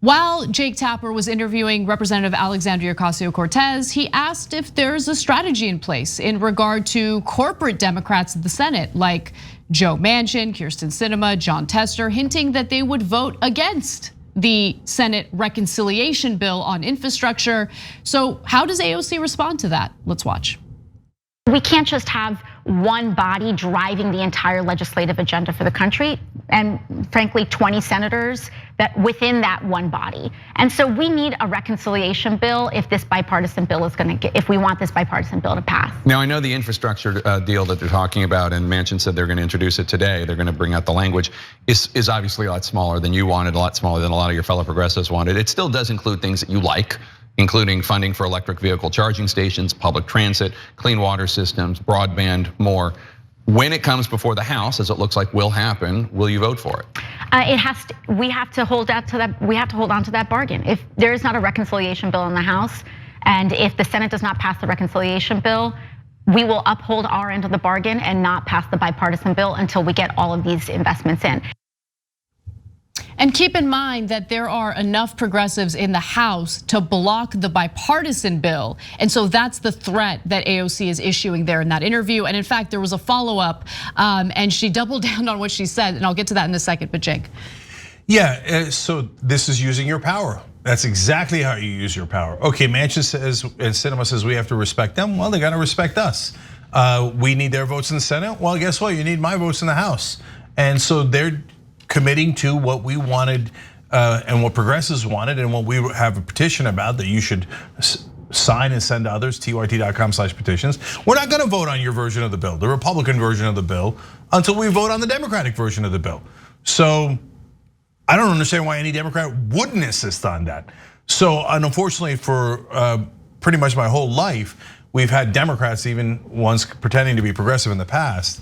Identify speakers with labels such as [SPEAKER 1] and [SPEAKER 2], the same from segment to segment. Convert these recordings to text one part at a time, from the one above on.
[SPEAKER 1] While Jake Tapper was interviewing Representative Alexandria Ocasio-Cortez, he asked if there's a strategy in place in regard to corporate Democrats in the Senate, like Joe Manchin, Kyrsten Sinema, John Tester, hinting that they would vote against the Senate reconciliation bill on infrastructure. So how does AOC respond to that? Let's watch.
[SPEAKER 2] We can't just have one body driving the entire legislative agenda for the country, and frankly, 20 senators that within that one body. And so we need a reconciliation bill if this bipartisan bill is going to get, if we want this bipartisan bill to pass.
[SPEAKER 3] Now I know the infrastructure deal that they're talking about, and Manchin said they're going to introduce it today. They're going to bring out the language. Is obviously a lot smaller than you wanted, a lot smaller than a lot of your fellow progressives wanted. It still does include things that you like, including funding for electric vehicle charging stations, public transit, clean water systems, broadband, more. When it comes before the House, as it looks like will happen, will you vote for it?
[SPEAKER 2] We have to hold out to that. We have to hold on to that bargain. If there is not a reconciliation bill in the House, and if the Senate does not pass the reconciliation bill, we will uphold our end of the bargain and not pass the bipartisan bill until we get all of these investments in.
[SPEAKER 1] And keep in mind that there are enough progressives in the House to block the bipartisan bill. And so that's the threat that AOC is issuing there in that interview. And in fact, there was a follow-up and she doubled down on what she said. And I'll get to that in a second, but Cenk.
[SPEAKER 4] Yeah, so this is using your power. That's exactly how you use your power. Okay, Manchin says, and Sinema says we have to respect them. Well, they gotta respect us. We need their votes in the Senate. Well, guess what? You need my votes in the House. And so they're committing to what we wanted and what progressives wanted and what we have a petition about that you should sign and send to others, tyrt.com/petitions. We're not gonna vote on your version of the bill, the Republican version of the bill, until we vote on the Democratic version of the bill. So I don't understand why any Democrat wouldn't insist on that. So unfortunately for pretty much my whole life, we've had Democrats, even ones pretending to be progressive in the past,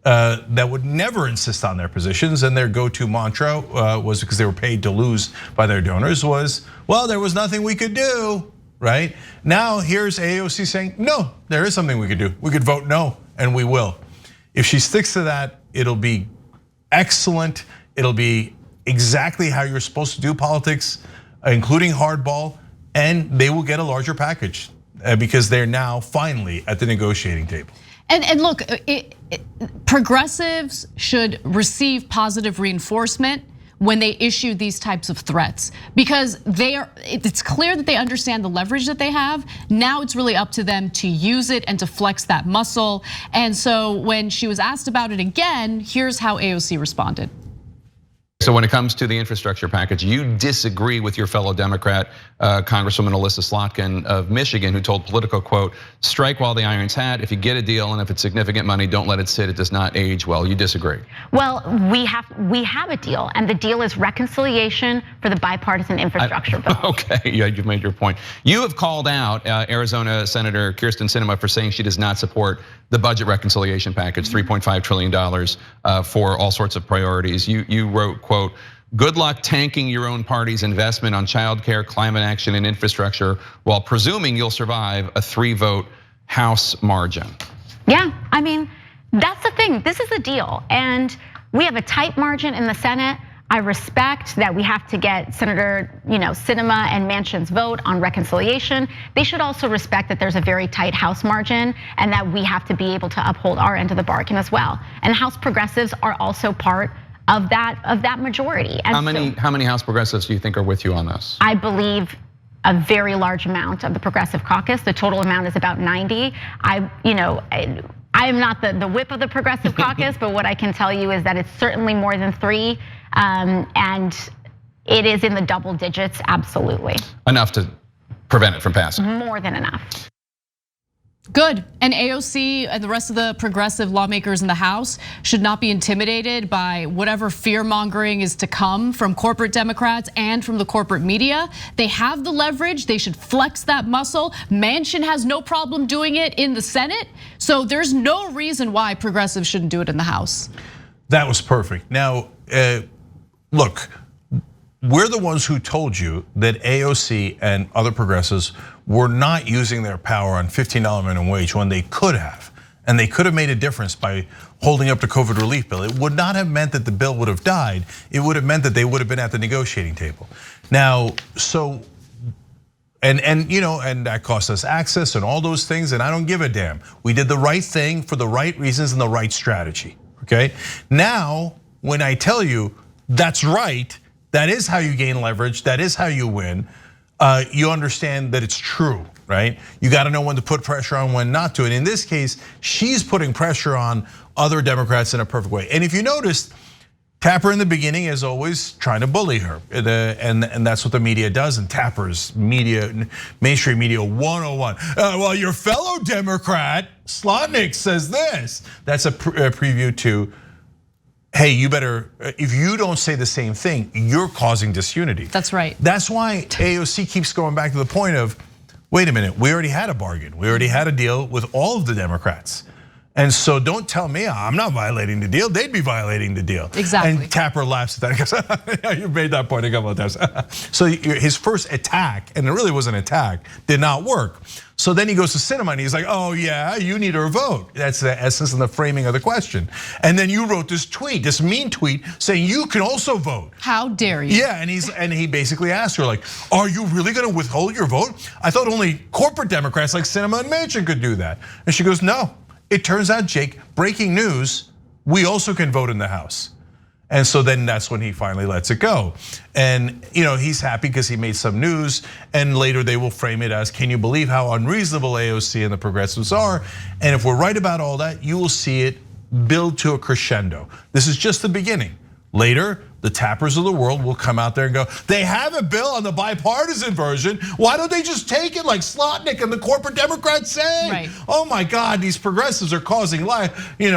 [SPEAKER 4] that would never insist on their positions, and their go-to mantra was, because they were paid to lose by their donors, was, well, there was nothing we could do, right? Now here's AOC saying, no, there is something we could do. We could vote no, and we will. If she sticks to that, it'll be excellent. It'll be exactly how you're supposed to do politics, including hardball, and they will get a larger package because they're now finally at the negotiating table.
[SPEAKER 1] And look, progressives should receive positive reinforcement when they issue these types of threats, because it's clear that they understand the leverage that they have. Now it's really up to them to use it and to flex that muscle. And so when she was asked about it again, here's how AOC responded.
[SPEAKER 3] So when it comes to the infrastructure package, you disagree with your fellow Democrat, Congresswoman Alyssa Slotkin of Michigan, who told Politico, quote, strike while the iron's hot. If you get a deal and if it's significant money, don't let it sit. It does not age well. You disagree.
[SPEAKER 2] Well, we have a deal, and the deal is reconciliation for the bipartisan infrastructure bill.
[SPEAKER 3] Okay, yeah, you've made your point. You have called out Arizona Senator Kyrsten Sinema for saying she does not support the budget reconciliation package, $3.5 trillion for all sorts of priorities. You wrote, quote, good luck tanking your own party's investment on childcare, climate action, and infrastructure while presuming you'll survive a 3-vote House margin.
[SPEAKER 2] Yeah, I mean, that's the thing. This is the deal. And we have a tight margin in the Senate. I respect that we have to get Senator Sinema and Manchin's vote on reconciliation. They should also respect that there's a very tight House margin and that we have to be able to uphold our end of the bargain as well. And House progressives are also part of that majority. And
[SPEAKER 3] how many House progressives do you think are with you on this?
[SPEAKER 2] I believe a very large amount of the progressive caucus. The total amount is about 90. I am not the whip of the progressive caucus, but what I can tell you is that it's certainly more than 3, and it is in the double digits, absolutely.
[SPEAKER 3] Enough to prevent it from passing.
[SPEAKER 2] More than enough.
[SPEAKER 1] Good, and AOC and the rest of the progressive lawmakers in the House should not be intimidated by whatever fear mongering is to come from corporate Democrats and from the corporate media. They have the leverage, they should flex that muscle. Manchin has no problem doing it in the Senate, so there's no reason why progressives shouldn't do it in the House.
[SPEAKER 4] That was perfect. Now, look, we're the ones who told you that AOC and other progressives were not using their power on $15 minimum wage when they could have. and they could have made a difference by holding up the COVID relief bill. It would not have meant that the bill would have died. It would have meant that they would have been at the negotiating table. Now, so, and that cost us access and all those things, and I don't give a damn. We did the right thing for the right reasons and the right strategy, okay? Now, when I tell you that's right, that is how you gain leverage, that is how you win, you understand that it's true, right? You gotta know when to put pressure on, when not to. And in this case, she's putting pressure on other Democrats in a perfect way. And if you noticed, Tapper in the beginning is always trying to bully her, and that's what the media does. And Tapper's media, mainstream media 101. Well, your fellow Democrat Slotnick says this. That's a preview to, hey, you better, if you don't say the same thing, you're causing disunity.
[SPEAKER 1] That's right.
[SPEAKER 4] That's why AOC keeps going back to the point of, wait a minute, we already had a bargain. We already had a deal with all of the Democrats. And so don't tell me I'm not violating the deal. They'd be violating the deal.
[SPEAKER 1] Exactly.
[SPEAKER 4] And Tapper laughs at that and goes, you've made that point a couple of times. So his first attack, and it really was an attack, did not work. So then he goes to Sinema and he's like, oh yeah, you need her vote. That's the essence and the framing of the question. And then you wrote this tweet, this mean tweet saying you can also vote.
[SPEAKER 1] How dare you?
[SPEAKER 4] Yeah, and he basically asked her like, are you really gonna withhold your vote? I thought only corporate Democrats like Sinema and Manchin could do that. And she goes, no. It turns out, Jake, breaking news, we also can vote in the House. And so then that's when he finally lets it go. And he's happy because he made some news, and later they will frame it as, can you believe how unreasonable AOC and the progressives are? And if we're right about all that, you will see it build to a crescendo. This is just the beginning. Later, the Tappers of the world will come out there and go, they have a bill on the bipartisan version. Why don't they just take it like Slotnick and the corporate Democrats say?
[SPEAKER 1] Right.
[SPEAKER 4] Oh my God, these progressives are causing disunity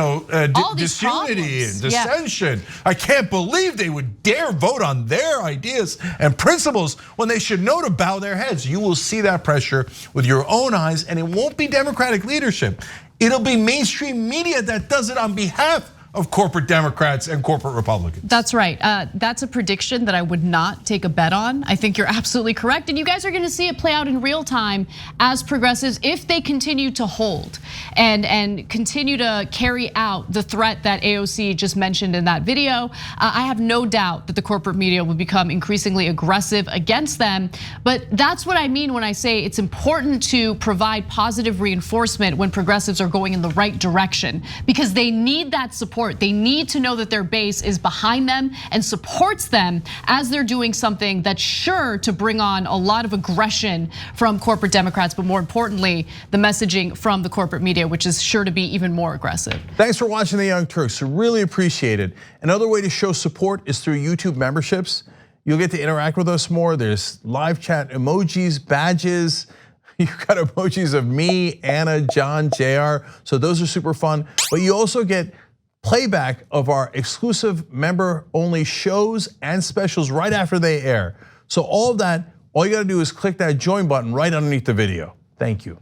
[SPEAKER 4] and dissension. Yeah. I can't believe they would dare vote on their ideas and principles when they should know to bow their heads. You will see that pressure with your own eyes, and it won't be Democratic leadership. It'll be mainstream media that does it on behalf of corporate Democrats and corporate Republicans.
[SPEAKER 1] That's right. That's a prediction that I would not take a bet on. I think you're absolutely correct. And you guys are gonna see it play out in real time as progressives, if they continue to hold and continue to carry out the threat that AOC just mentioned in that video. I have no doubt that the corporate media will become increasingly aggressive against them. But that's what I mean when I say it's important to provide positive reinforcement when progressives are going in the right direction, because they need that support. They need to know that their base is behind them and supports them as they're doing something that's sure to bring on a lot of aggression from corporate Democrats, but more importantly, the messaging from the corporate media, which is sure to be even more aggressive.
[SPEAKER 5] Thanks for watching The Young Turks, really appreciate it. Another way to show support is through YouTube memberships. You'll get to interact with us more. There's live chat emojis, badges. You've got emojis of me, Anna, John, JR. So those are super fun. But you also get playback of our exclusive member-only shows and specials right after they air. So all of that, all you gotta do is click that join button right underneath the video. Thank you.